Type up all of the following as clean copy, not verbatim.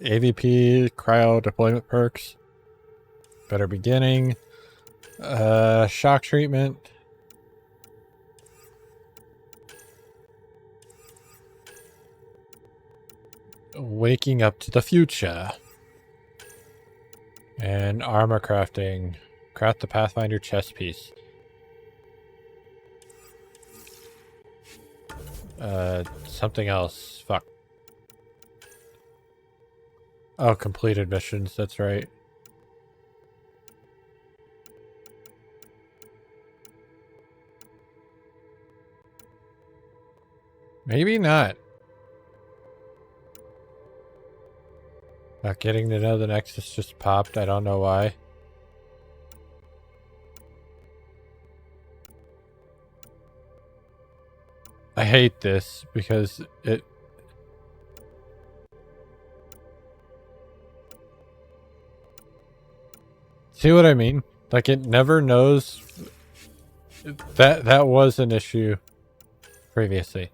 AVP, cryo deployment perks. Better beginning. Shock treatment. Waking up to the future. And armor crafting. Craft the Pathfinder chest piece. Something else. Fuck. Oh, completed missions, that's right. Maybe not. Not getting to know the Nexus just popped, I don't know why. I hate this because it... See what I mean? Like, it never knows... That was an issue previously.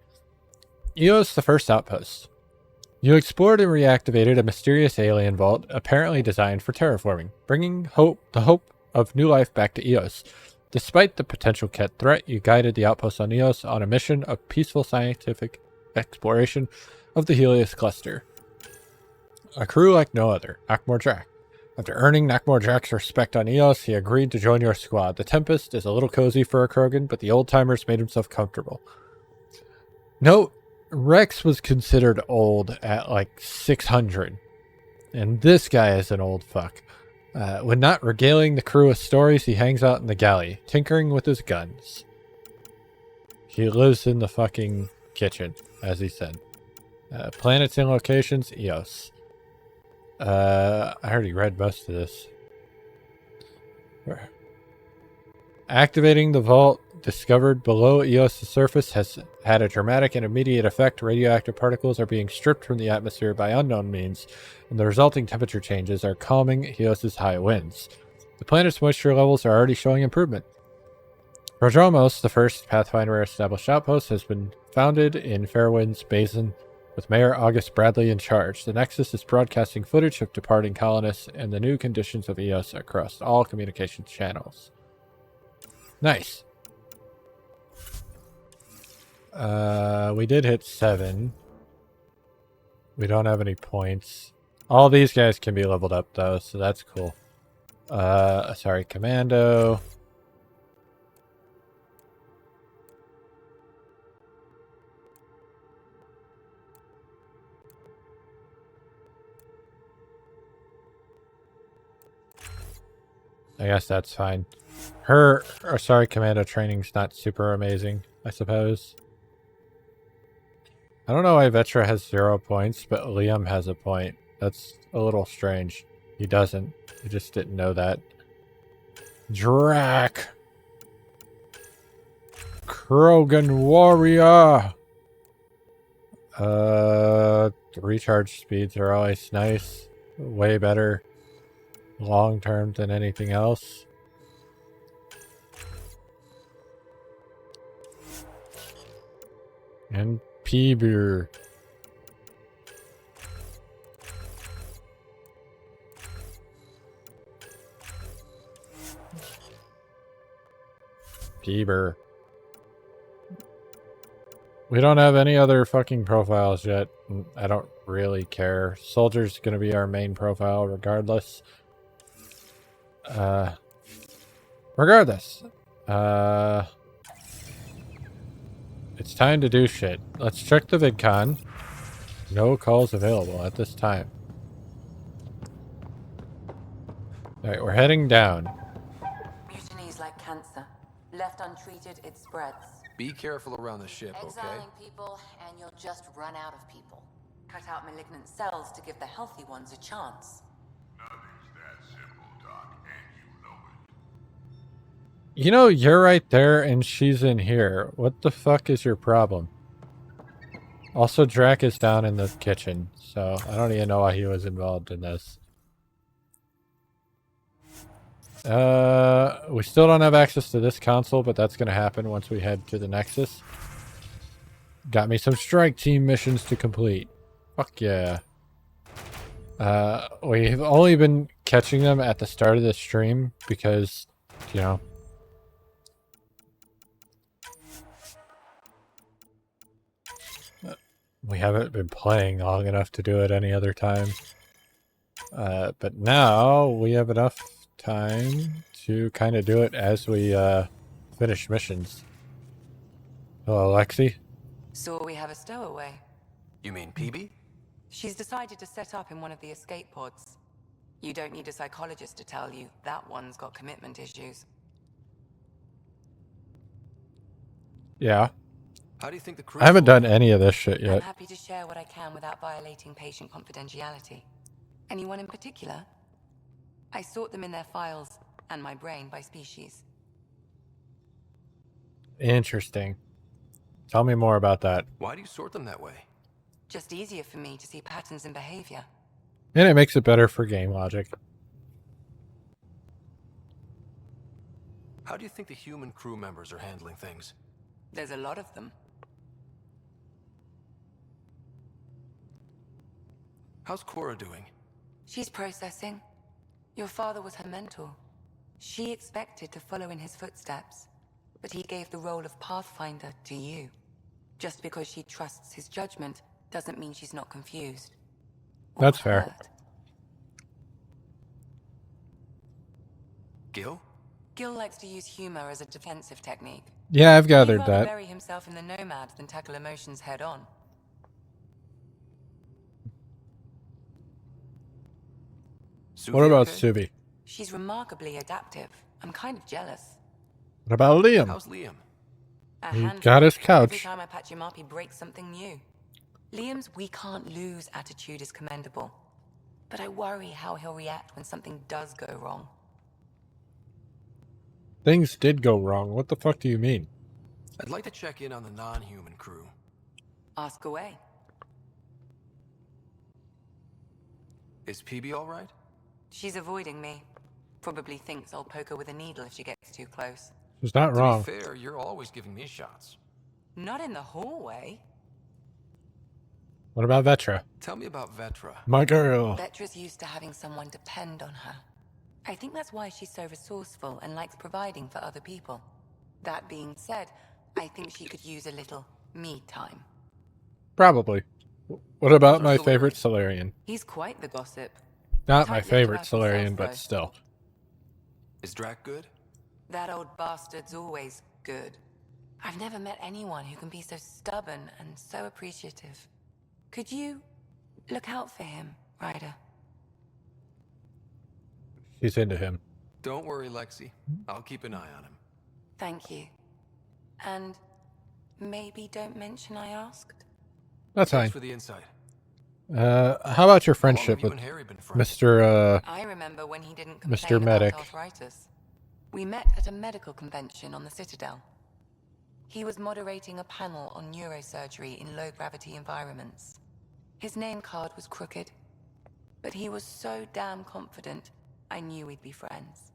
EOS, the first outpost. You explored and reactivated a mysterious alien vault apparently designed for terraforming, bringing the hope of new life back to EOS. Despite the potential Ket threat, you guided the outpost on EOS on a mission of peaceful scientific exploration of the Helios cluster. A crew like no other, Nakmor Drak. After earning Nakmor Drak's respect on EOS, he agreed to join your squad. The Tempest is a little cozy for a Krogan, but the old-timers made himself comfortable. Note, Rex was considered old at like 600, and this guy is an old fuck. When not regaling the crew with stories, he hangs out in the galley, tinkering with his guns. He lives in the fucking kitchen, as he said. Planets and locations, EOS. I already read most of this. Activating the vault discovered below EOS' surface has had a dramatic and immediate effect. Radioactive particles are being stripped from the atmosphere by unknown means, and the resulting temperature changes are calming EOS' high winds. The planet's moisture levels are already showing improvement. Prodromos, the first Pathfinder established outpost, has been founded in Fairwinds Basin with Mayor August Bradley in charge. The Nexus is broadcasting footage of departing colonists and the new conditions of EOS across all communications channels. Nice. We did hit 7. We don't have any points. All these guys can be leveled up though, so that's cool. Sorry, Commando. I guess that's fine. Commando training's not super amazing, I suppose. I don't know why Vetra has 0 points, but Liam has a point. That's a little strange. He doesn't. He just didn't know that. Drak! Krogan warrior! Recharge speeds are always nice. Way better long term than anything else. And P-Beer. P-Beer. We don't have any other fucking profiles yet. I don't really care. Soldier's gonna be our main profile regardless. It's time to do shit. Let's check the VidCon. No calls available at this time. Alright, we're heading down. Mutiny is like cancer. Left untreated, it spreads. Be careful around the ship, okay? Exiling people, and you'll just run out of people. Cut out malignant cells to give the healthy ones a chance. Nothing's that simple, Doc, and you know it. You know, you're right there and she's in here. What the fuck is your problem? Also, Drak is down in the kitchen, so I don't even know why he was involved in this. We still don't have access to this console, but that's going to happen once we head to the Nexus. Got me some strike team missions to complete. Fuck yeah. We've only been catching them at the start of the stream because, you know, we haven't been playing long enough to do it any other time. But now we have enough time to kind of do it as we finish missions. Hello, Lexi. So we have a stowaway. You mean PB? She's decided to set up in one of the escape pods. You don't need a psychologist to tell you that one's got commitment issues. Yeah. How do you think the crew? I haven't done any of this shit yet. I'm happy to share what I can without violating patient confidentiality. Anyone in particular? I sort them in their files and my brain by species. Interesting. Tell me more about that. Why do you sort them that way? Just easier for me to see patterns in behavior. And it makes it better for game logic. How do you think the human crew members are handling things? There's a lot of them. How's Cora doing? She's processing. Your father was her mentor. She expected to follow in his footsteps, but he gave the role of Pathfinder to you. Just because she trusts his judgment doesn't mean she's not confused. That's fair. Hurt. Gil? Gil likes to use humor as a defensive technique. Yeah, I've He'd gathered rather that. bury himself in the Nomad than tackle emotions head on. What about okay? Subi? She's remarkably adaptive. I'm kind of jealous. What about Liam? How's Liam? A He handful. got his Every couch. time I patch him up, he breaks something new. Liam's "we can't lose" attitude is commendable. But I worry how he'll react when something does go wrong. Things did go wrong. What the fuck do you mean? I'd like to check in on the non-human crew. Ask away. Is PB all right? She's avoiding me. Probably thinks I'll poke her with a needle if she gets too close. She's not wrong. To be fair, you're always giving me shots. Not in the hallway. What about Vetra? Tell me about Vetra. My girl. Vetra's used to having someone depend on her. I think that's why she's so resourceful and likes providing for other people. That being said, I think she could use a little me time. Probably. What about How's my Solarian? favorite Solarian? He's quite the gossip. Not my Tight-lipped favorite about Solarian, himself, but though. still. Is Drac good? That old bastard's always good. I've never met anyone who can be so stubborn and so appreciative. Could you look out for him, Ryder? She's into him. Don't worry, Lexi. I'll keep an eye on him. Thank you. And maybe don't mention I asked? That's Thanks fine. for the insight. How about your How long have friendship you with and Harry been friends? Mr. I remember when he didn't complain Mr. about Medic. arthritis. We met at a medical convention on the Citadel. He was moderating a panel on neurosurgery in low-gravity environments. His name card was crooked, but he was so damn confident, I knew we'd be friends.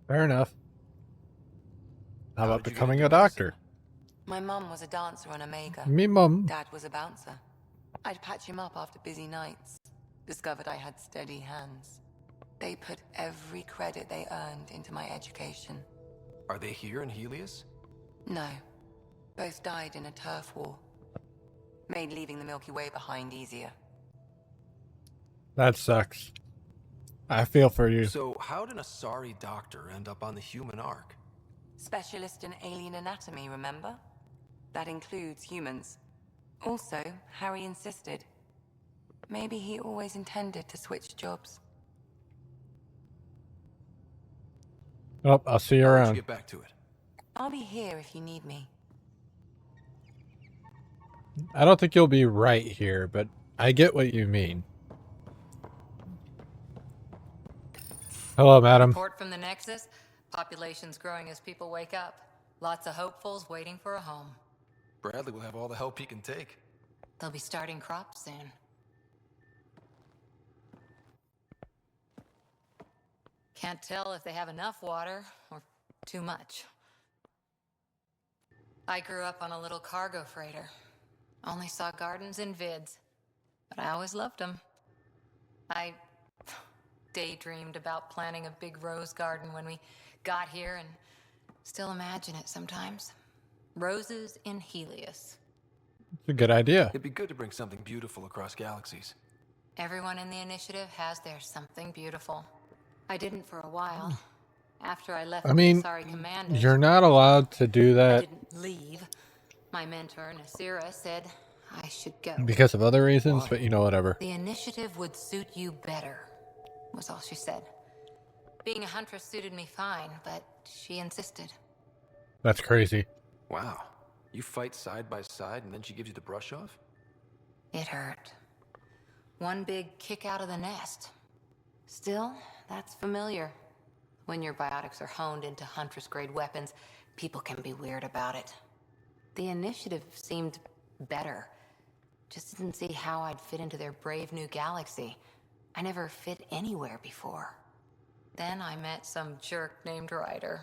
Fair enough. How about did you get becoming into a doctor? My mum was a dancer on Omega. Me mum. Dad was a bouncer. I'd patch him up after busy nights. Discovered I had steady hands. They put every credit they earned into my education. Are they here in Helios? No. Both died in a turf war. Made leaving the Milky Way behind easier. That sucks. I feel for you. So how did an Asari doctor end up on the human ark? Specialist in alien anatomy, remember? That includes humans. Also, Harry insisted. Maybe he always intended to switch jobs. Oh, I'll see you I'll let you around. get back to it. I'll be here if you need me. I don't think you'll be right here, but I get what you mean. Hello, madam. Report from the Nexus. Population's growing as people wake up. Lots of hopefuls waiting for a home. Bradley will have all the help he can take. They'll be starting crops soon. Can't tell if they have enough water or too much. I grew up on a little cargo freighter. Only saw gardens in vids, but I always loved them. I daydreamed about planting a big rose garden when we got here and still imagine it sometimes. Roses in Helios. It's a good idea. It'd be good to bring something beautiful across galaxies. Everyone in the initiative has their something beautiful. I didn't for a while. After I left I mean, the Sorry Commanders, you're not allowed to do I that didn't leave. My mentor, Nasira, said I should go. because of other reasons, Why? but you know, whatever. The initiative would suit you better, was all she said. Being a huntress suited me fine, but she insisted. That's crazy. Wow. You fight side by side and then she gives you the brush off? It hurt. One big kick out of the nest. Still, that's familiar. When your biotics are honed into huntress-grade weapons, people can be weird about it. The initiative seemed better. Just didn't see how I'd fit into their brave new galaxy. I never fit anywhere before. Then I met some jerk named Ryder.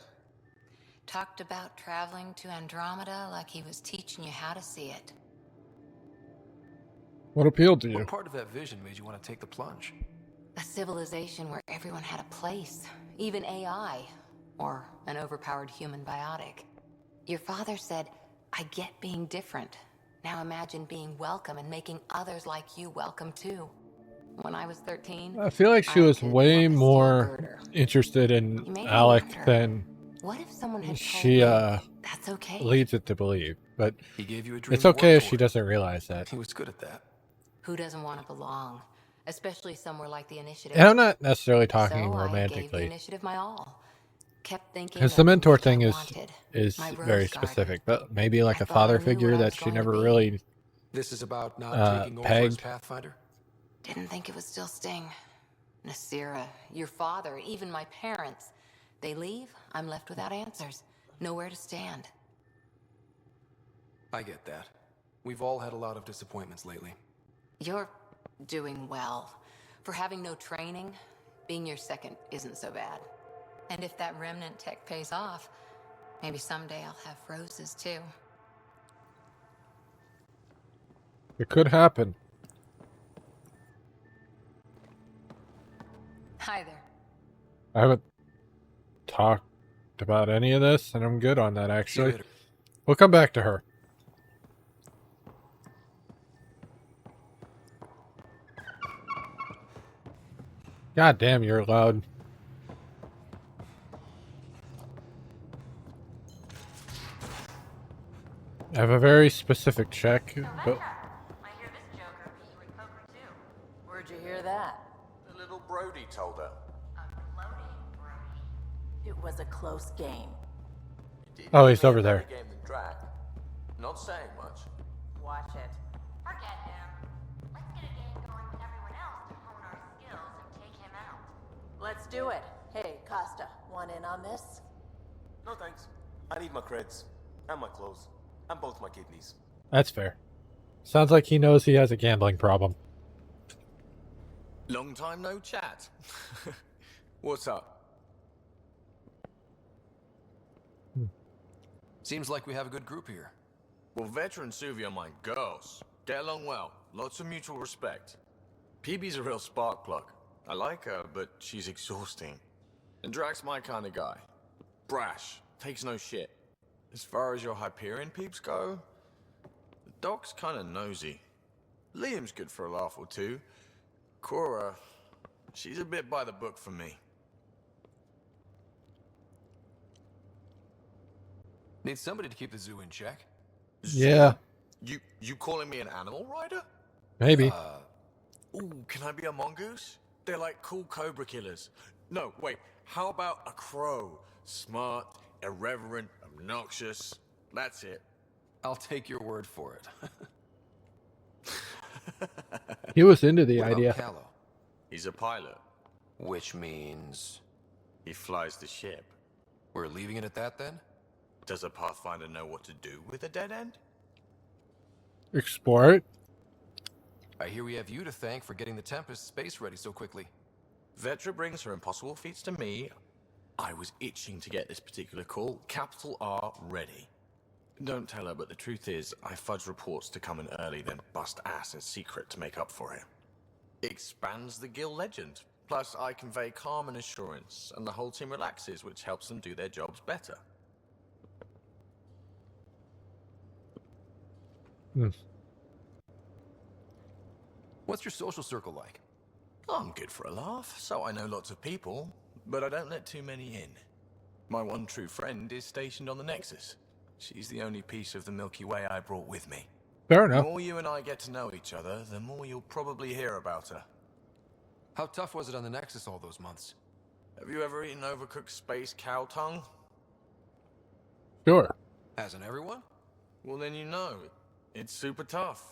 Talked about traveling to Andromeda like he was teaching you how to see it. What appealed to you? What part of that vision made you want to take the plunge? A civilization where everyone had a place, even AI, or an overpowered human biotic. Your father said, I get being different. Now imagine being welcome and making others like you welcome too. When I was 13, I feel like she was could way love a steel more girder. interested You in made me Alec wonder, than what if someone had she told me that's okay? leads it to believe. But He gave you a dream. it's to work okay if she toward. doesn't realize that. He was good at that. Who doesn't want to belong? Especially somewhere like the initiative. And I'm not necessarily talking so I gave the romantically. initiative my all. Kept thinking Because of the mentor what I thing wanted. is My rose very garden. specific, but maybe like I a thought I father knew figure what I that was she going to never be. really This is about not taking over as pegged. Pathfinder? Didn't think it would still sting. Nasira, your father, even my parents. They leave, I'm left without answers. Nowhere to stand. I get that. We've all had a lot of disappointments lately. You're doing well. For having no training, being your second isn't so bad. And if that remnant tech pays off, maybe someday I'll have roses too. It could happen. Hi there. I haven't talked about any of this, and I'm good on that, See you actually. later. We'll come back to her. God damn, you're loud. I have a very specific check, but I hear this joker beat you at poker too. Where'd you hear that? The little Brody told her. A floating Brody. It was a close game. Oh, he's over there. Game than Drac. Not saying much. Watch it. Forget him. Let's get a game going with everyone else to hone our skills and take him out. Let's do it. Hey, Costa, want in on this? No thanks. I need my creds. And my clothes. And both my kidneys. that's fair. Sounds like he knows he has a gambling problem. Long time no chat. What's up? Seems like we have a good group here. Well, Vetra and Suvi are my girls. Get along well. Lots of mutual respect. PB's a real spark plug. I like her, but she's exhausting. And Drac's my kind of guy. Brash. Takes no shit. As far as your Hyperion peeps go, the doc's kind of nosy. Liam's good for a laugh or two. Cora, she's a bit by the book for me. Need somebody to keep the zoo in check. Yeah, You calling me an animal rider? maybe. Ooh, can I be a mongoose? They're like cool cobra killers. No, wait, how about a crow? Smart, irreverent, obnoxious. That's it. I'll take your word for it. He was into the What about idea. Callow? He's a pilot. Which means He flies the ship. we're leaving it at that then? Does a Pathfinder know what to do with a dead end? Explore it. I hear we have you to thank for getting the Tempest space ready so quickly. Vetra brings her impossible feats to me. I was itching to get this particular call. Capital R ready. Don't tell her, but the truth is, I fudged reports to come in early, then bust ass in secret to make up for it. Expands the guild legend. Plus, I convey calm and assurance, and the whole team relaxes, which helps them do their jobs better. What's your social circle like? I'm good for a laugh, so I know lots of people, but I don't let too many in. My one true friend is stationed on the Nexus. She's the only piece of the Milky Way I brought with me. Fair The enough. more you and I get to know each other, the more you'll probably hear about her. How tough was it on the Nexus all those months? Have you ever eaten overcooked space cow tongue? Sure. Hasn't everyone? Well, then you know. It's super tough.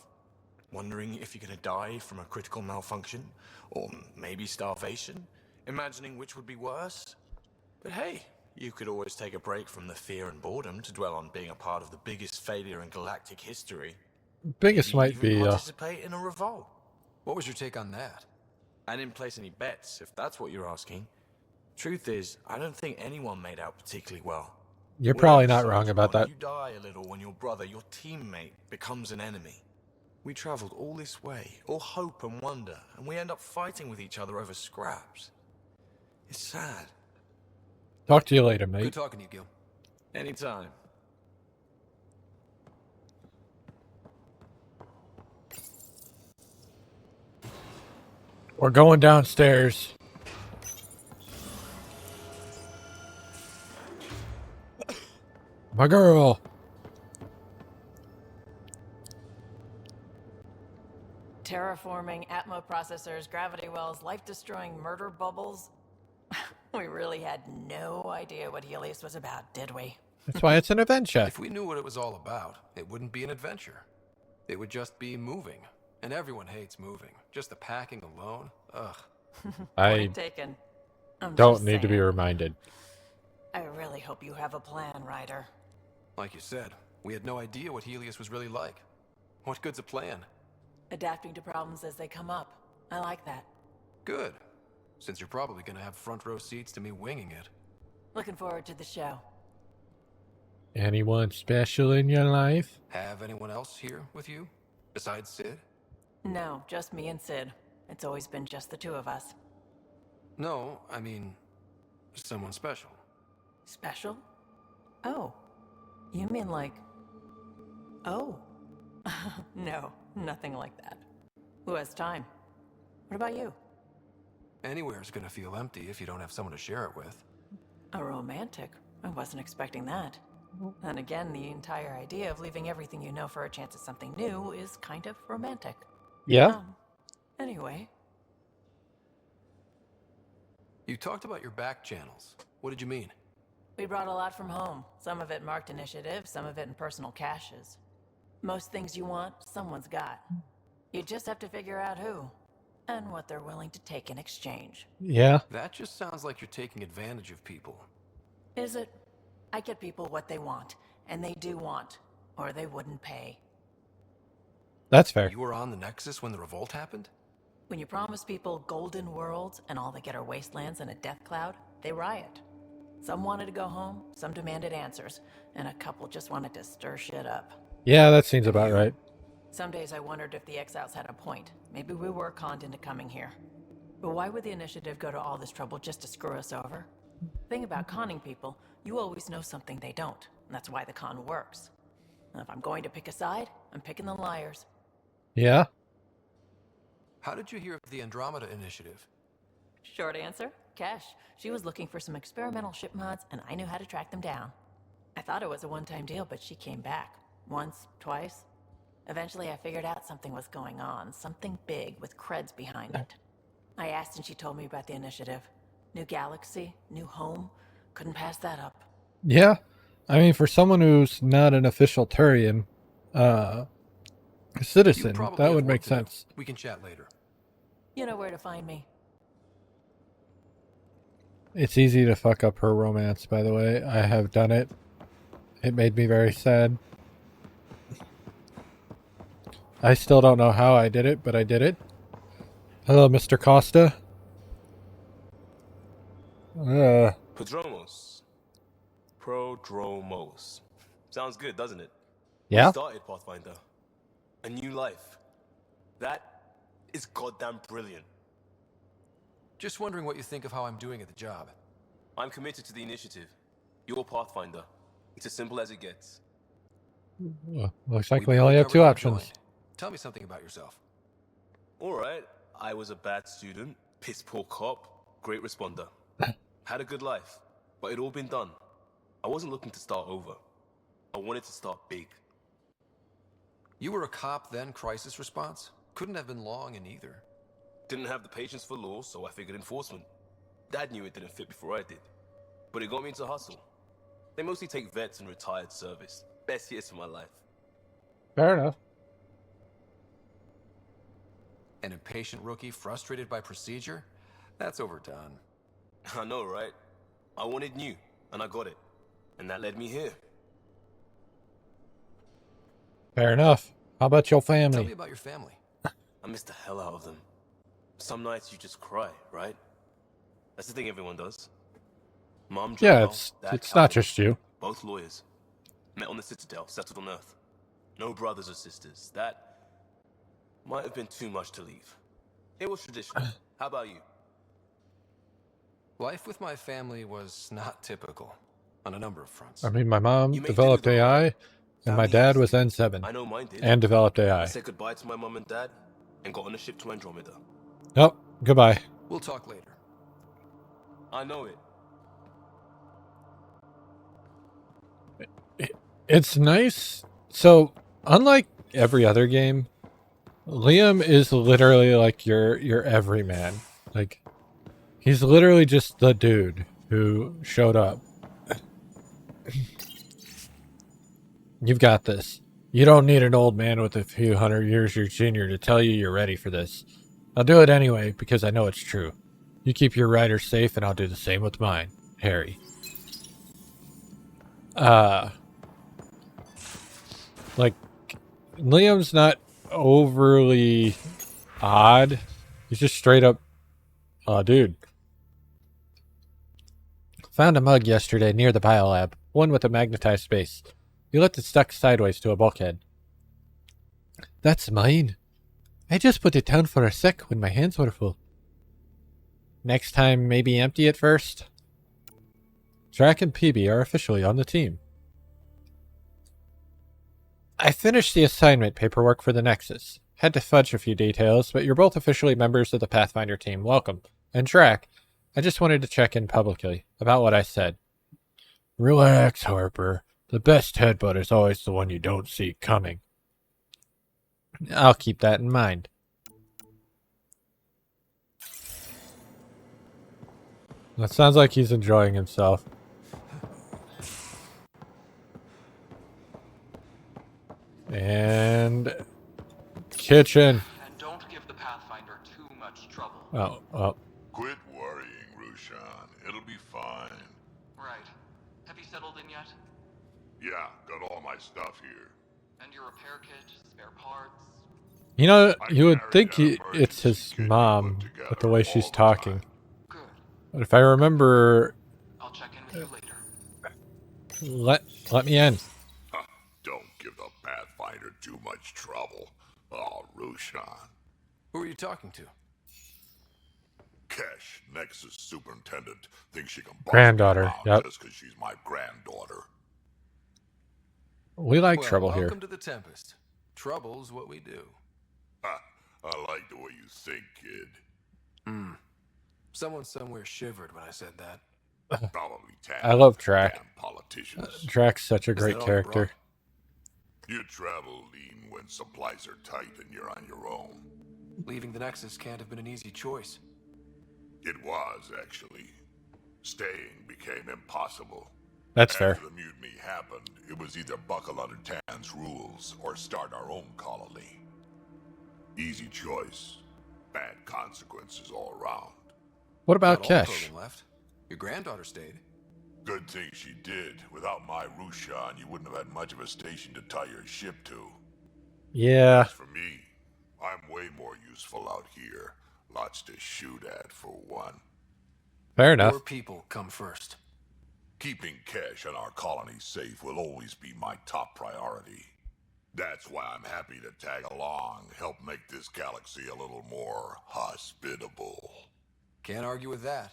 Wondering if you're gonna die from a critical malfunction? Or maybe starvation? Imagining which would be worse? But hey, you could always take a break from the fear and boredom to dwell on being a part of the biggest failure in galactic history. Biggest Maybe might even be participate in a revolt. What was your take on that? I didn't place any bets, if that's what you're asking. Truth is, I don't think anyone made out particularly well. you're probably not Whatever wrong side about you're on, that. You die a little when your brother, your teammate, becomes an enemy. We traveled all this way, all hope and wonder, and we end up fighting with each other over scraps. It's sad. Talk to you later, Good mate. talking to you, Gil. Anytime. We're going downstairs. My girl. Terraforming, Atmo processors, gravity wells, life-destroying murder bubbles. We really had no idea what Helios was about, did we? That's why it's an adventure. If we knew what it was all about, it wouldn't be an adventure. It would just be moving. And everyone hates moving. Just the packing alone. Ugh. I Point taken. I'm don't just need to be saying. reminded. I really hope you have a plan, Ryder. Like you said, we had no idea what Helios was really like. What good's a plan? Adapting to problems as they come up. I like that. Good. Since you're probably gonna have front row seats to me winging it. Looking forward to the show. Anyone special in your life? Have anyone else here with you? Besides Sid? No, just me and Sid. It's always been just the two of us. No, I mean, someone special. Special? Oh. You mean like... Oh. No, nothing like that. Who has time? What about you? Anywhere's gonna feel empty if you don't have someone to share it with. A romantic? I wasn't expecting that. And again, the entire idea of leaving everything you know for a chance at something new is kind of romantic. Yeah? Anyway, You talked about your back channels. What did you mean? we brought a lot from home. Some of it marked initiative, some of it in personal caches. Most things you want, someone's got. You just have to figure out who, and what they're willing to take in exchange. Yeah. That just sounds like you're taking advantage of people. Is it? I get people what they want, and they do want, or they wouldn't pay. That's fair. You were on the Nexus when the revolt happened? When you promise people golden worlds and all they get are wastelands and a death cloud, they riot. Some wanted to go home, some demanded answers, and a couple just wanted to stir shit up. Yeah, that seems about right. Some days I wondered if the exiles had a point. Maybe we were conned into coming here. But why would the initiative go to all this trouble just to screw us over? Thing about conning people, you always know something they don't, and that's why the con works. And if I'm going to pick a side, I'm picking the liars. Yeah? How did you hear of the Andromeda initiative? Short answer, Cash. She was looking for some experimental ship mods, and I knew how to track them down. I thought it was a one-time deal, but she came back. Once, twice. Eventually, I figured out something was going on. Something big with creds behind it. I asked and she told me about the initiative. New galaxy, new home. Couldn't pass that up. Yeah. I mean, for someone who's not an official Turian, citizen, probably that have would work make to do. sense. We can chat later. You know where to find me. It's easy to fuck up her romance, by the way. I have done it. It made me very sad. I still don't know how I did it, but I did it. Hello, Mr. Costa. Prodromos. Prodromos. Sounds good, doesn't it? Yeah? We started Pathfinder. A new life. That is goddamn brilliant. Just wondering what you think of how I'm doing at the job. I'm committed to the initiative. You're Pathfinder. It's as simple as it gets. Well, looks like we barely only have covered two how I options. joined. Tell me something about yourself. Alright, I was a bad student, piss poor cop, great responder. Had a good life, but it'd all been done. I wasn't looking to start over. I wanted to start big. You were a cop then, crisis response? Couldn't have been long in either. Didn't have the patience for law, so I figured enforcement. Dad knew it didn't fit before I did. But it got me into hustle. They mostly take vets and retired service. Best years of my life. Fair enough. An impatient rookie frustrated by procedure? That's overdone. I know, right? I wanted new, and I got it. And that led me here. Fair enough. How about your Tell me family? about your family. I miss the hell out of them. Some nights you just cry, right? That's the thing everyone does. Mom, Yeah, Joel, it's Dad, not Calvin, just you. both lawyers. Met on the Citadel, settled on Earth. No brothers or sisters. That might have been too much to leave. It was traditional. How about you? Life with my family was not typical on a number of fronts. I mean, my mom You may developed do the AI, right. and my Found the dad was easy. N7 I know mine did. and developed I AI. said goodbye to my mom and dad and got on a ship to Andromeda. Nope. Goodbye. We'll talk later. I know it. It's nice. So, unlike every other game, Liam is literally like your everyman. Like, he's literally just the dude who showed up. You've got this. You don't need an old man with a few hundred years your junior to tell you you're ready for this. I'll do it anyway because I know it's true. You keep your riders safe and I'll do the same with mine. Harry. Like, Liam's not overly odd. He's just straight up, dude. Found a mug yesterday near the biolab. One with a magnetized space. You left it stuck sideways to a bulkhead. That's mine. I just put it down for a sec when my hands were full. Next time, maybe empty it first. Drac and PB are officially on the team. I finished the assignment paperwork for the Nexus. Had to fudge a few details, but you're both officially members of the Pathfinder team. Welcome. And Drac, I just wanted to check in publicly about what I said. Relax, Harper. The best headbutt is always the one you don't see coming. I'll keep that in mind. That sounds like he's enjoying himself. And kitchen. And don't give the Pathfinder too much trouble. Oh. Quit worrying, Rushan. It'll be fine. Right. Have you settled in yet? Yeah, got all my stuff here. And your repair kit, spare parts? You know, I you would carried think an it's emergency his kit you mom put with the way together she's all the talking. time. Good. But if I remember, I'll check in with you later. let me in. Don't give the Pathfinder too much trouble. Oh, Rushan. Who are you talking to? Kesh, Nexus Superintendent, thinks she can boss Granddaughter, me around yep. just because she's my granddaughter. We like Well, trouble here. welcome to the Tempest. Trouble's what we do. Ha, I like the way you think, kid. Someone somewhere shivered when I said that. Probably I love Drac. Drac. Damn politicians. Drac's such a Is great that all you character. You travel lean when supplies are tight and you're on your own. Leaving the Nexus can't have been an easy choice. It was, actually. Staying became impossible. That's After fair. the mutiny happened, it was either buckle under Tan's rules or start our own colony. Easy choice. Bad consequences all around. What about Not all the Kesh? program left. Your granddaughter stayed. Good thing she did. Without my Rushan, you wouldn't have had much of a station to tie your ship to. Yeah. As for me, I'm way more useful out here. Lots to shoot at, for one. Fair enough. Your people come first. Keeping Kesh and our colony safe will always be my top priority. That's why I'm happy to tag along, help make this galaxy a little more hospitable. Can't argue with that.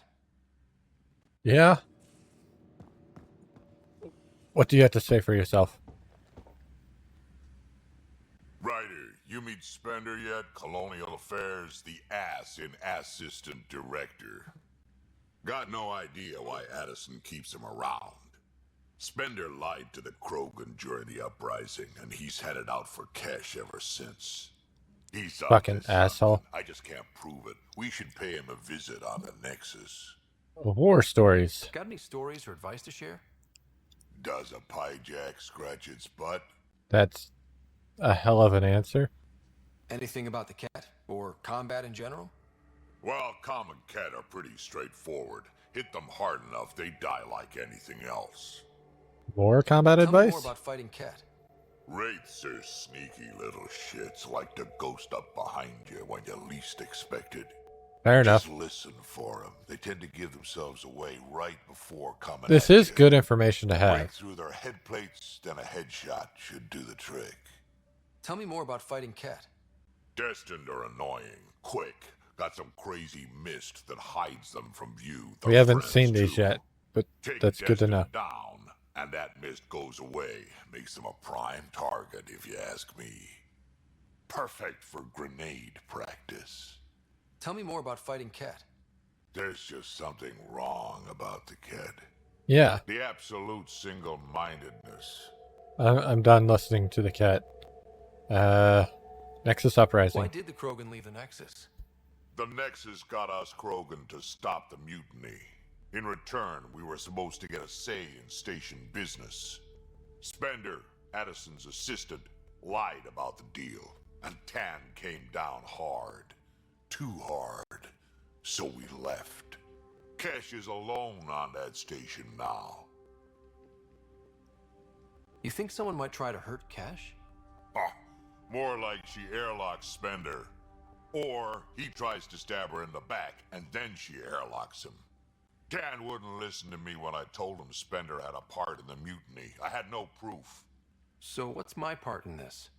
Yeah? What do you have to say for yourself? Ryder, you meet Spender yet? Colonial Affairs, the ass in assistant director. Got no idea why Addison keeps him around. Spender lied to the Krogan during the uprising, and he's headed out for cash ever since. He's up Fucking to asshole. something. I just can't prove it. We should pay him a visit on the Nexus. War stories. Got any stories or advice to share? Does a pyjak scratch its butt? That's a hell of an answer. Anything about the cat? Or combat in general? Well, common cat are pretty straightforward. Hit them hard enough, they die like anything else. More combat Tell me advice? more about fighting cat. Wraiths are sneaky little shits, like to ghost up behind you when you least expect it. Fair enough. Just listen for them. They tend to give themselves away right before coming This at is you. good information to Break have. through their head plates, then a headshot should do the trick. Tell me more about fighting cat. Destined are annoying, quick. Got some crazy mist that hides them from view. We They're haven't friends, seen these too. yet, but Take that's good to know. Destined down, and that mist goes away. Makes them a prime target, if you ask me. Perfect for grenade practice. Tell me more about fighting cat. There's just something wrong about the kid. Yeah, The absolute single-mindedness. I'm done listening to the cat. Nexus Uprising. Why did the Krogan leave the Nexus? The Nexus got us Krogan to stop the mutiny. In return, we were supposed to get a say in station business. Spender, Addison's assistant, lied about the deal, and Tan came down hard. Too hard. So we left. Kesh is alone on that station now. You think someone might try to hurt Cash? More like she airlocks Spender. Or he tries to stab her in the back, and then she airlocks him. Dan wouldn't listen to me when I told him Spender had a part in the mutiny. I had no proof. So what's my part in this?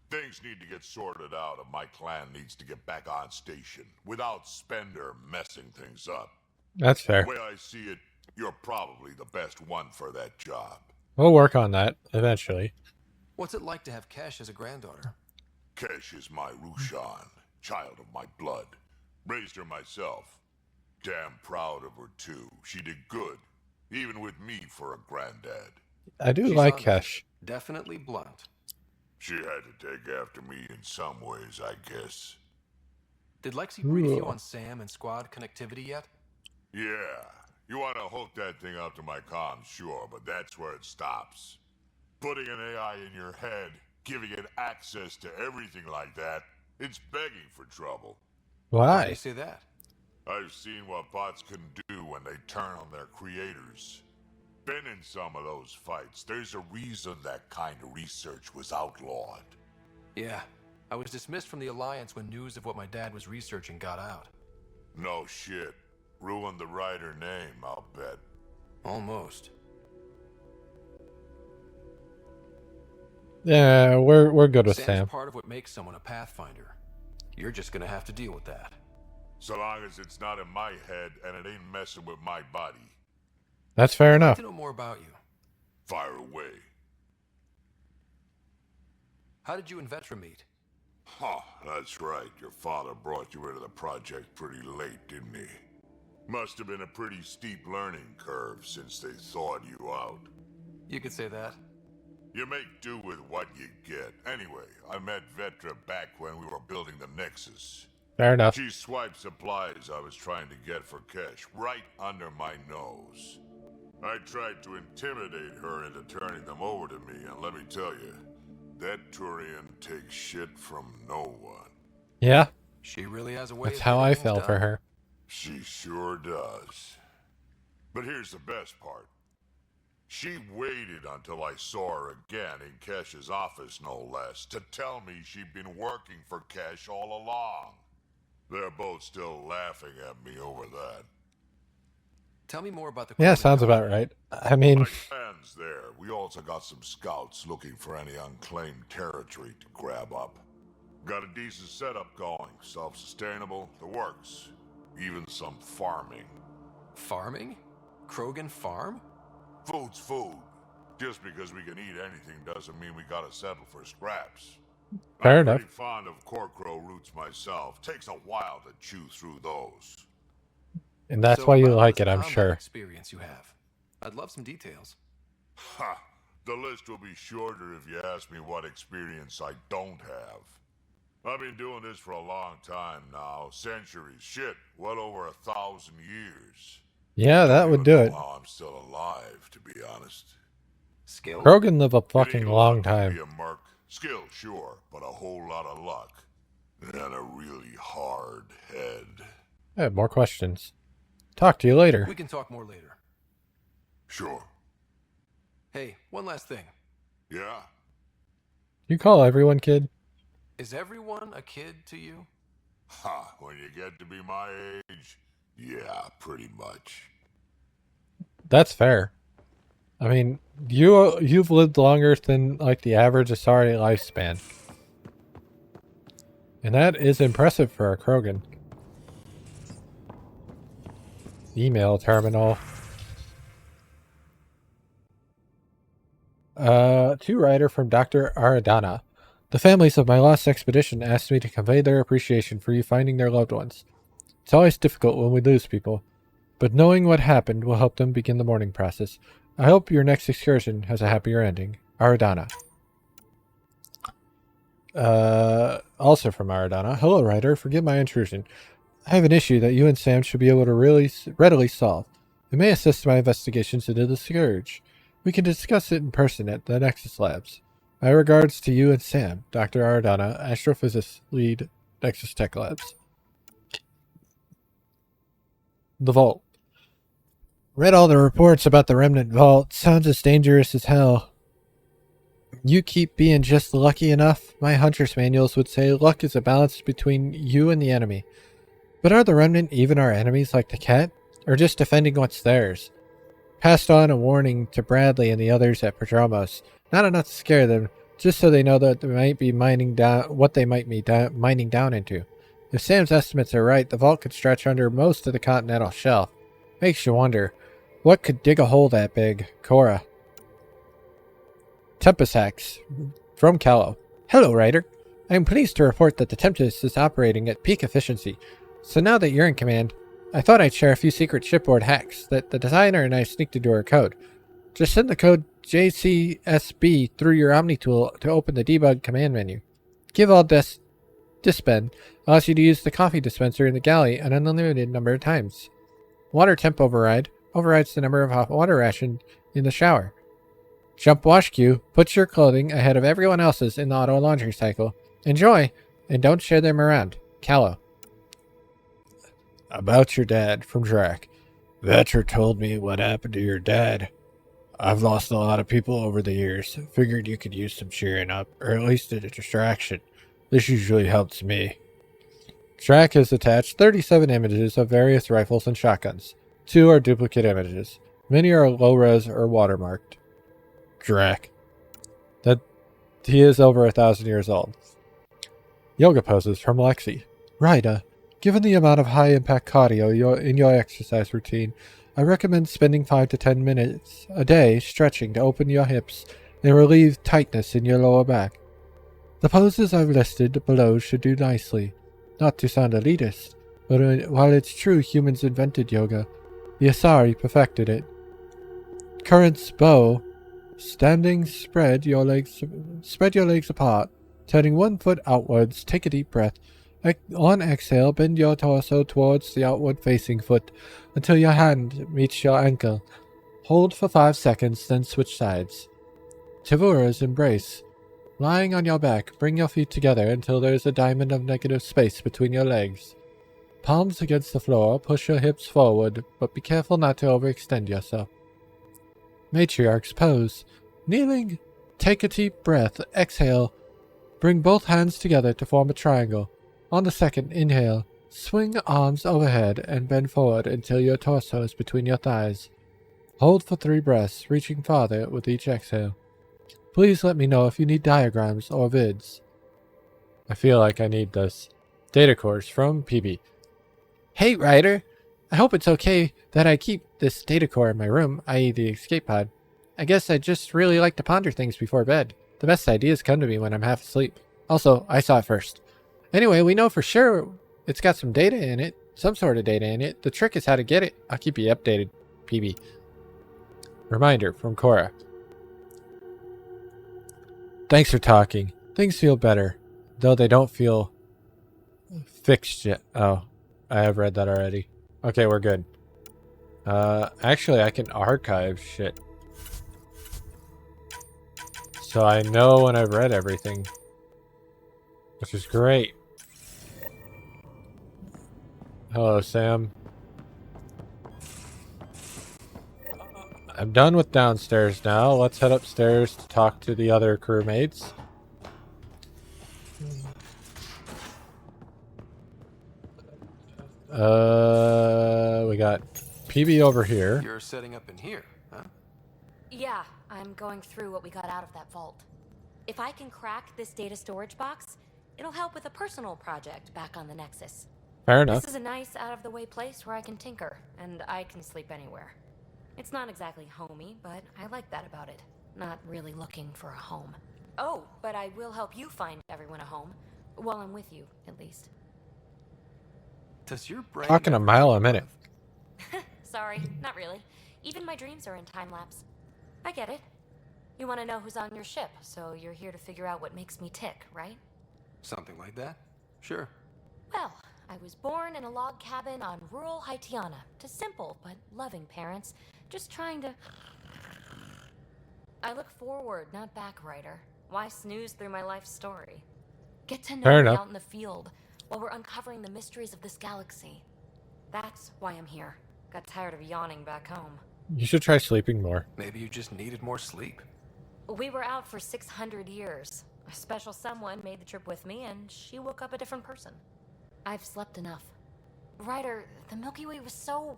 Things need to get sorted out, and my clan needs to get back on station without Spender messing things up. That's fair. The way I see it, you're probably the best one for that job. We'll work on that eventually. What's it like to have Cash as a granddaughter? Kesh is my Rushan, child of my blood. Raised her myself. Damn proud of her, too. She did good, even with me for a granddad. I do She's like honest, Kesh. Definitely blunt. She had to take after me in some ways, I guess. Did Lexi brief you Ooh. on Sam and squad connectivity yet? Yeah, you want to hook that thing up to my comms, sure, but that's where it stops. Putting an AI in your head, giving it access to everything like that, it's begging for trouble. Why do you Why? say that? I've seen what bots can do when they turn on their creators. Been in some of those fights. There's a reason that kind of research was outlawed. Yeah, I was dismissed from the Alliance when news of what my dad was researching got out. No shit. Ruined the writer name, I'll bet. Almost. Yeah, we're good with Sam's Sam. part of what makes someone a Pathfinder. You're just gonna have to deal with that. So long as it's not in my head and it ain't messing with my body. That's fair I'd like enough. to know more about you. Fire away. How did you and Vetra meet? Huh, that's right. Your father brought you into the project pretty late, didn't he? Must have been a pretty steep learning curve since they thawed you out. You could say that. You make do with what you get. Anyway, I met Vetra back when we were building the Nexus. Fair enough. She swiped supplies I was trying to get for Kesh right under my nose. I tried to intimidate her into turning them over to me, and let me tell you, that Turian takes shit from no one. Yeah, She really has a way that's of how getting I things felt for done. her. She sure does. But here's the best part. She waited until I saw her again in Kesh's office, no less, to tell me she'd been working for Kesh all along. They're both still laughing at me over that. Tell me more about the Yeah, Krogan sounds about colony. right. I mean, My clan ends there. We also got some scouts looking for any unclaimed territory to grab up. Got a decent setup going, self-sustainable, the works. Even some farming. Farming? Krogan farm? Food's food. Just because we can eat anything doesn't mean we gotta settle for scraps. Fair I'm enough. pretty fond of corkcrow roots myself. Takes a while to chew through those. And that's So why you about like this it, I'm combat sure. experience you have. I'd love some details. Ha! The list will be shorter if you ask me what experience I don't have. I've been doing this for a long time now. Centuries. Shit, well over 1,000 years. Yeah, that would do it. How I'm still alive, to be honest. Skill? Krogan live a It fucking ain't long luck to time. Be a merc. Skill, sure, but a whole lot of luck. And a really hard head. I have more questions. Talk to you later. We can talk more later. Sure. Hey, one last thing. Yeah? You call everyone kid? Is everyone a kid to you? Ha, when you get to be my age, yeah, pretty much. That's fair. I mean, you've lived longer than like the average Asari lifespan. And that is impressive for a Krogan. Email terminal. To writer from Dr. Aradana. The families of my lost expedition asked me to convey their appreciation for you finding their loved ones. It's always difficult when we lose people, but knowing what happened will help them begin the mourning process. I hope your next excursion has a happier ending. Aradana. Also from Aradana. Hello, writer. Forgive my intrusion. I have an issue that you and Sam should be able to readily solve. It may assist my investigations into the Scourge. We can discuss it in person at the Nexus Labs. My regards to you and Sam, Dr. Aradana, Astrophysicist Lead, Nexus Tech Labs. The Vault. Read all the reports about the Remnant Vault. Sounds as dangerous as hell. You keep being just lucky enough. My hunter's manuals would say luck is a balance between you and the enemy. But are the Remnant even our enemies like the cat? Or just defending what's theirs? Passed on a warning to Bradley and the others at Prodromos. Not enough to scare them, just so they know that they might be mining down what they might be mining down into. If Sam's estimates are right, the vault could stretch under most of the continental shelf. Makes you wonder, what could dig a hole that big? Cora. Tempest Hacks from Callow. Hello, writer. I am pleased to report that the Tempest is operating at peak efficiency. So now that you're in command, I thought I'd share a few secret shipboard hacks that the designer and I sneaked into our code. Just send the code JCSB through your Omni tool to open the debug command menu. Give all dispen allows you to use the coffee dispenser in the galley an unlimited number of times. Water temp override overrides the number of hot water ration in the shower. Jump wash queue puts your clothing ahead of everyone else's in the auto laundry cycle. Enjoy, and don't share them around. Callow. About your dad from Drac. Vetter told me what happened to your dad. I've lost a lot of people over the years. Figured you could use some cheering up, or at least a distraction. This usually helps me. Drac has attached 37 images of various rifles and shotguns. 2 are duplicate images. Many are low-res or watermarked. Drac. That he is over 1,000 years old. Yoga poses from Lexi. Rida, given the amount of high-impact cardio in your exercise routine, I recommend spending 5 to 10 minutes a day stretching to open your hips and relieve tightness in your lower back. The poses I've listed below should do nicely. Not to sound elitist, but while it's true humans invented yoga, the Asari perfected it. Current's bow. Standing, spread your legs apart, turning 1 foot outwards. Take a deep breath. On exhale, bend your torso towards the outward-facing foot until your hand meets your ankle. Hold for 5 seconds, then switch sides. Tavura's embrace. Lying on your back, bring your feet together until there is a diamond of negative space between your legs. Palms against the floor, push your hips forward, but be careful not to overextend yourself. Matriarch's pose. Kneeling. Take a deep breath. Exhale. Bring both hands together to form a triangle. On the second inhale, swing arms overhead and bend forward until your torso is between your thighs. Hold for 3 breaths, reaching farther with each exhale. Please let me know if you need diagrams or vids. I feel like I need this. Data cores from PB. Hey, Ryder! I hope it's okay that I keep this data core in my room, i.e. the escape pod. I guess I just really like to ponder things before bed. The best ideas come to me when I'm half asleep. Also, I saw it first. Anyway, we know for sure it's got some data in it. Some sort of data in it. The trick is how to get it. I'll keep you updated, PB. Reminder from Cora. Thanks for talking. Things feel better, though they don't feel fixed yet. Oh, I have read that already. Okay, we're good. Actually, I can archive shit. So I know when I've read everything. Which is great. Hello, Sam. I'm done with downstairs now. Let's head upstairs to talk to the other crewmates. We got PB over here. You're setting up in here, huh? Yeah, I'm going through what we got out of that vault. If I can crack this data storage box, it'll help with a personal project back on the Nexus. Fair enough. This is a nice, out-of-the-way place where I can tinker, and I can sleep anywhere. It's not exactly homey, but I like that about it. Not really looking for a home. Oh, but I will help you find everyone a home. While I'm with you, at least. Does your brain Talking a mile a minute. Sorry, not really. Even my dreams are in time-lapse. I get it. You want to know who's on your ship, so you're here to figure out what makes me tick, right? Something like that? Sure. Well, I was born in a log cabin on rural Haitiana to simple but loving parents, just trying to... I look forward, not back, Ryder. Why snooze through my life story? Get to know Fair me enough. out in the field while we're uncovering the mysteries of this galaxy. That's why I'm here. Got tired of yawning back home. You should try sleeping more. Maybe you just needed more sleep. We were out for 600 years. A special someone made the trip with me, and she woke up a different person. I've slept enough. Ryder, the Milky Way was so...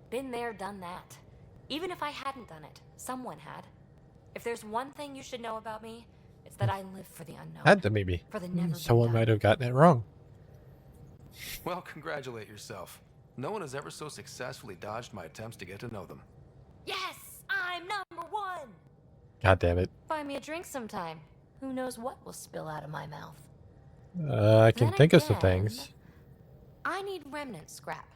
been there, done that. Even if I hadn't done it, someone had. If there's one thing you should know about me, it's that I live for the unknown. Had to maybe. For the never Someone been done. might have gotten it wrong. Well, congratulate yourself. No one has ever so successfully dodged my attempts to get to know them. Yes! I'm number one! God damn it. Buy me a drink sometime. Who knows what will spill out of my mouth. I can Then think of some again, things. I need remnant scrap.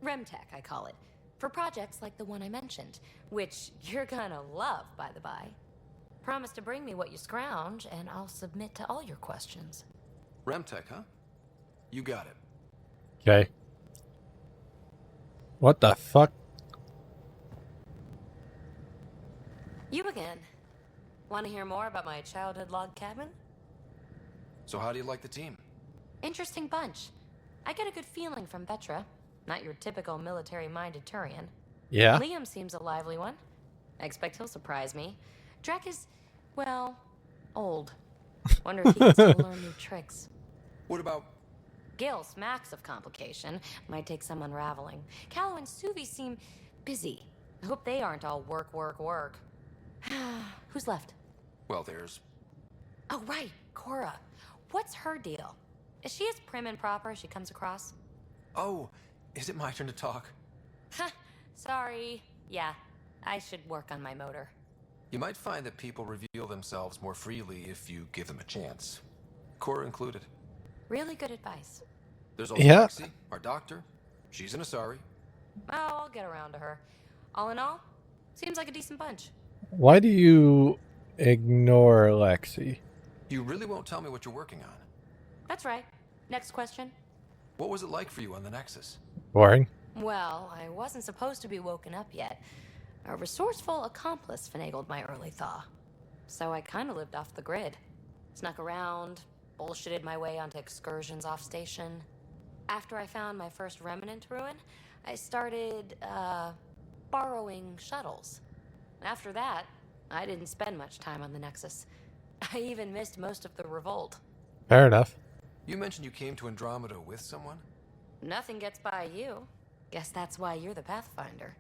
Remtech, I call it. For projects like the one I mentioned. Which you're gonna love, by the by. Promise to bring me what you scrounge, and I'll submit to all your questions. Remtech, huh? You got it. Okay. What the fuck? You again. Want to hear more about my childhood log cabin? So how do you like the team? Interesting bunch. I get a good feeling from Vetra. Not your typical military-minded Turian. Yeah. Liam seems a lively one. I expect he'll surprise me. Drek is, well, old. Wonder if he can still learn new tricks. What about... Gil smacks of complication. Might take some unraveling. Callow and Suvi seem busy. I hope they aren't all work, work, work. Who's left? Well, there's... Oh, right, Cora. What's her deal? Is she as prim and proper as she comes across? Oh, is it my turn to talk? Sorry. Yeah, I should work on my motor. You might find that people reveal themselves more freely if you give them a chance. Cora included. Really good advice. There's also Yeah. Lexi, our doctor. She's an Asari. Oh, I'll get around to her. All in all, seems like a decent bunch. Why do you ignore Lexi? You really won't tell me what you're working on. That's right. Next question. What was it like for you on the Nexus? Boring. Well, I wasn't supposed to be woken up yet. A resourceful accomplice finagled my early thaw. So I kind of lived off the grid. Snuck around, bullshitted my way onto excursions off station. After I found my first remnant ruin, I started, borrowing shuttles. After that, I didn't spend much time on the Nexus. I even missed most of the revolt. Fair enough. You mentioned you came to Andromeda with someone? Nothing gets by you. Guess that's why you're the Pathfinder.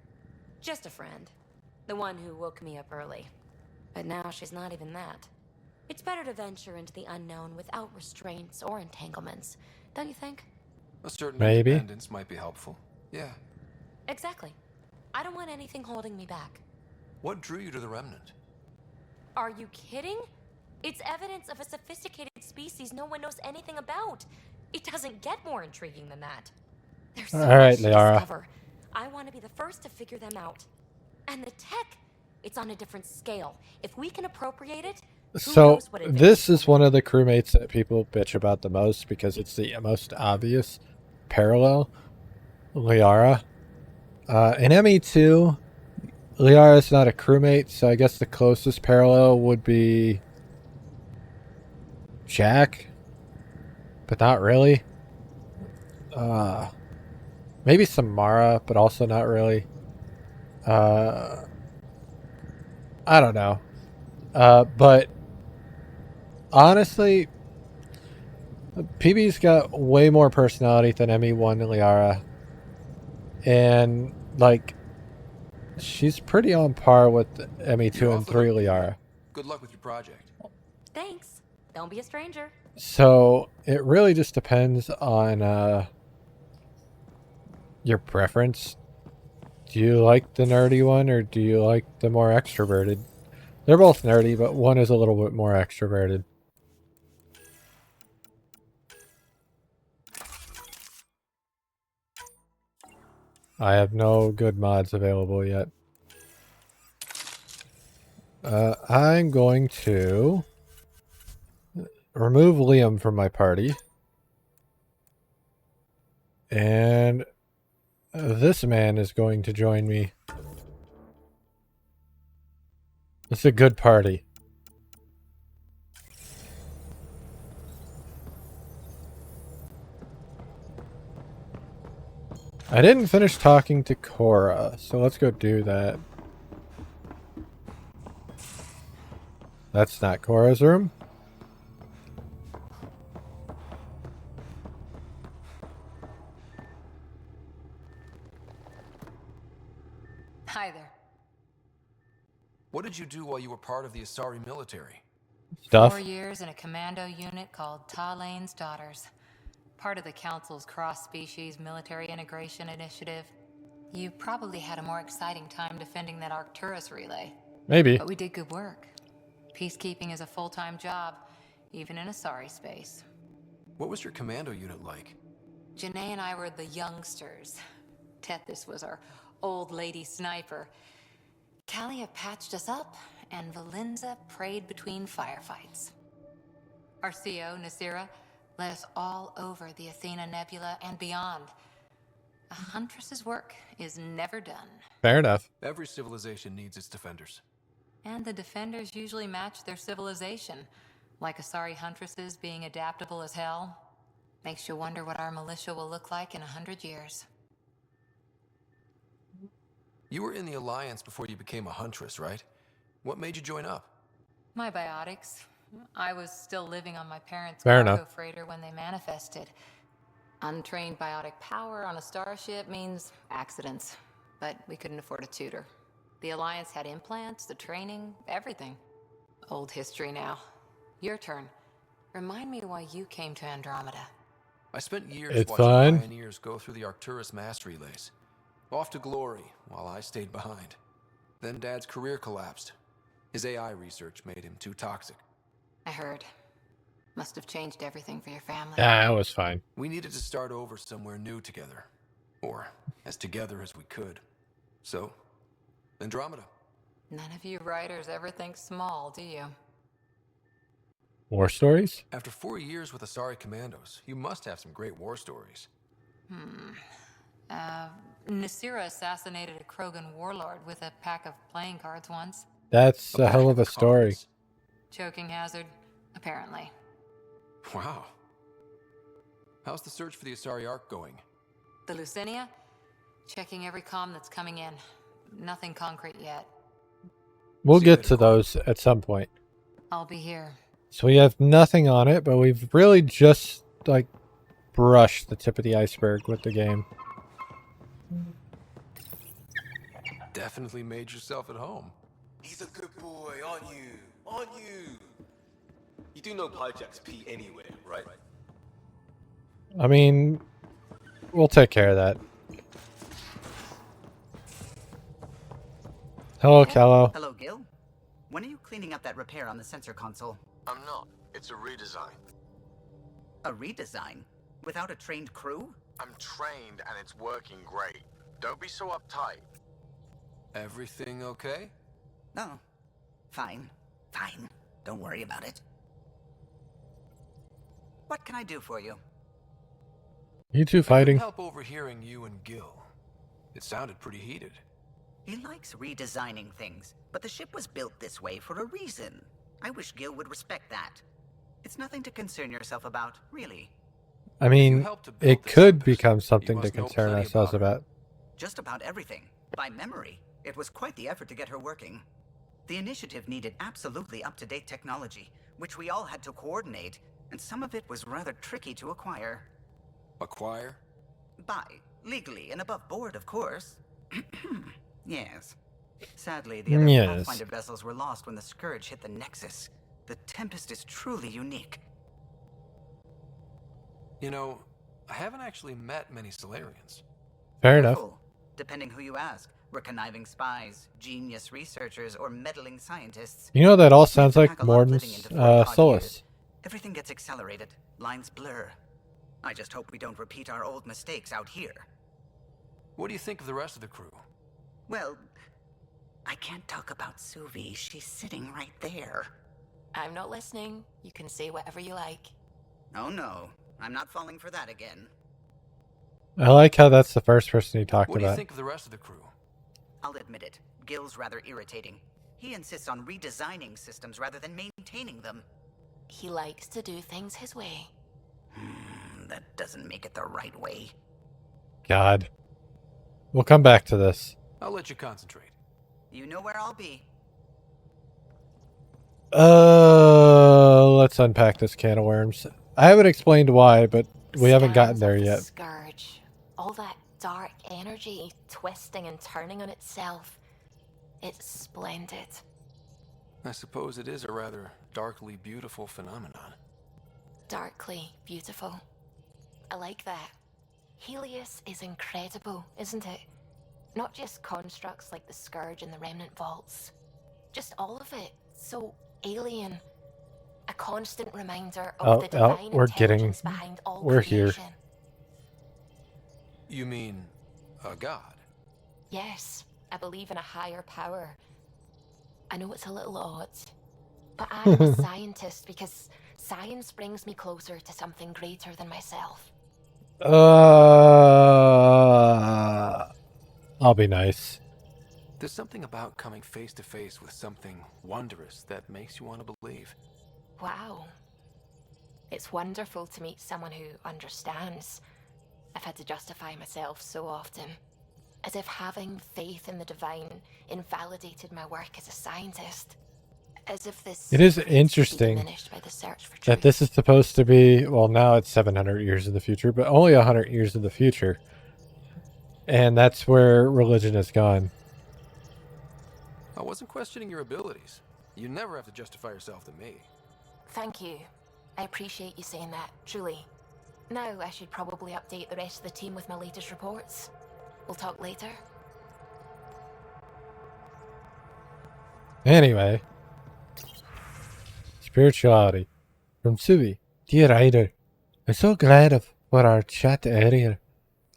Just a friend. The one who woke me up early. But now she's not even that. It's better to venture into the unknown without restraints or entanglements, don't you think? A certain Maybe. independence might be helpful. Yeah. Exactly. I don't want anything holding me back. What drew you to the Remnant? Are you kidding? It's evidence of a sophisticated species no one knows anything about. It doesn't get more intriguing than that. There's so All right, much to Liara. discover. I want to be the first to figure them out. And the tech, it's on a different scale. If we can appropriate it, who So knows what advances this is we'll one make. of the crewmates that people bitch about the most because it's the most obvious parallel. Liara. In ME2, Liara is not a crewmate, so I guess the closest parallel would be Jack, but not really. Maybe Samara, but also not really. I don't know. But honestly, PB's got way more personality than ME1 and Liara. And, like, she's pretty on par with ME2 You're and off the 3 hook, Peter. Liara. Good luck with your project. Thanks. Don't be a stranger. So it really just depends on your preference. Do you like the nerdy one or do you like the more extroverted? They're both nerdy, but one is a little bit more extroverted. I have no good mods available yet. I'm going to remove Liam from my party. And this man is going to join me. It's a good party. I didn't finish talking to Cora, so let's go do that. That's not Cora's room. Hi there. What did you do while you were part of the Asari military? Stuff. 4 years in a commando unit called Talane's Daughters. Part of the Council's cross-species military integration initiative. You probably had a more exciting time defending that Arcturus relay. Maybe. But we did good work. Peacekeeping is a full-time job, even in Asari space. What was your commando unit like? Janae and I were the youngsters. Tethys was our old lady sniper. Kalia patched us up, and Valenza prayed between firefights. Our CO, Nasira, led us all over the Athena Nebula and beyond. A huntress's work is never done. Fair enough. Every civilization needs its defenders. And the defenders usually match their civilization, like Asari huntresses being adaptable as hell. Makes you wonder what our militia will look like in 100 years. You were in the Alliance before you became a huntress, right? What made you join up? My biotics. I was still living on my parents' Fair cargo enough. freighter when they manifested. Untrained biotic power on a starship means accidents, but we couldn't afford a tutor. The Alliance had implants, the training, everything. Old history now. Your turn. Remind me why you came to Andromeda. I spent years It's watching fine. pioneers go through the Arcturus mass relays. Off to glory, while I stayed behind. Then Dad's career collapsed. His AI research made him too toxic. I heard. Must have changed everything for your family. Ah, it was fine. We needed to start over somewhere new together. Or as together as we could. So, Andromeda. None of you writers ever think small, do you? War stories? After 4 years with Asari Commandos, you must have some great war stories. Nasira assassinated a Krogan warlord with a pack of playing cards once. That's a pack hell of a story. cards. Choking hazard, apparently. Wow. How's the search for the Asari Ark going? The Lucinia? Checking every comm that's coming in. Nothing concrete yet. We'll See you get to later, those at some point. I'll be here. So we have nothing on it, but we've really just, like, brushed the tip of the iceberg with the game. Definitely made yourself at home. He's a good boy, aren't you? Aren't you? You do know Pyjack's pee anywhere, right? I mean, we'll take care of that. Hello, Callow. Hello, Gil. When are you cleaning up that repair on the sensor console? I'm not. It's a redesign. A redesign? Without a trained crew? I'm trained and it's working great. Don't be so uptight. Everything okay? No. Fine. Fine. Don't worry about it. What can I do for you? You two I fighting? couldn't help overhearing you and Gil. It sounded pretty heated. He likes redesigning things, but the ship was built this way for a reason. I wish Gil would respect that. It's nothing to concern yourself about, really. I mean, helped to build it this could Tempest, become you something to must know concern plenty ourselves about her. about. Just about everything. By memory. It was quite the effort to get her working. The initiative needed absolutely up-to-date technology, which we all had to coordinate, and some of it was rather tricky to acquire. Acquire? Buy. Legally and above board, of course. Yes. Sadly, the other Yes. Pathfinder vessels were lost when the Scourge hit the Nexus. The Tempest is truly unique. You know, I haven't actually met many Solarians. Fair enough. Careful. Depending who you ask. We're conniving spies, genius researchers, or meddling scientists. You know, that all We have sounds to like pack a lot of living Morden's into 40-odd Solus. years. Everything gets accelerated. Lines blur. I just hope we don't repeat our old mistakes out here. What do you think of the rest of the crew? Well, I can't talk about Suvi. She's sitting right there. I'm not listening. You can say whatever you like. Oh no, I'm not falling for that again. I like how that's the first person he talked What do you about. think of the rest of the crew? I'll admit it. Gil's rather irritating. He insists on redesigning systems rather than maintaining them. He likes to do things his way. That doesn't make it the right way. God. We'll come back to this. I'll let you concentrate. You know where I'll be. Let's unpack this can of worms. I haven't explained why, but we haven't gotten Scans there of the yet. Scourge. All that dark energy twisting and turning on itself. It's splendid. I suppose it is a rather darkly beautiful phenomenon. Darkly beautiful. I like that. Helios is incredible, isn't it? Not just constructs like the Scourge and the Remnant Vaults. Just all of it. So alien. A constant reminder of the divine intelligence behind all creation. Here. You mean a god? Yes, I believe in a higher power. I know it's a little odd, but I'm a scientist because science brings me closer to something greater than myself. I'll be nice. There's something about coming face to face with something wondrous that makes you want to believe. Wow. It's wonderful to meet someone who understands. I've had to justify myself so often. As if having faith in the divine invalidated my work as a scientist. As if this It is could be interesting diminished by the search for that truth. this is supposed to be, well, now it's 700 years in the future, but only 100 years in the future. And that's where religion has gone. I wasn't questioning your abilities. You never have to justify yourself to me. Thank you. I appreciate you saying that, truly. Now I should probably update the rest of the team with my latest reports. We'll talk later. Anyway. Spirituality. From Suvi. Dear Ryder, I'm so glad for our chat earlier.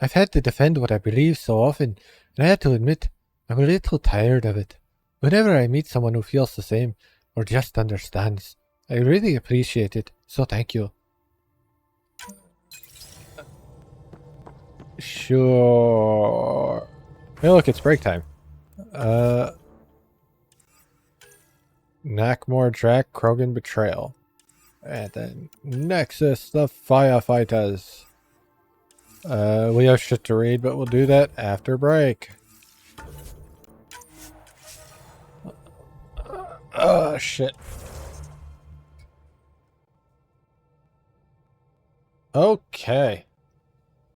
I've had to defend what I believe so often, and I have to admit, I'm a little tired of it. Whenever I meet someone who feels the same, or just understands, I really appreciate it, so thank you. Sure. Hey look, it's break time. Knackmore Track, Krogan Betrayal. And then Nexus, the Firefighters. We have shit to read, but we'll do that after break. Oh, shit. Okay.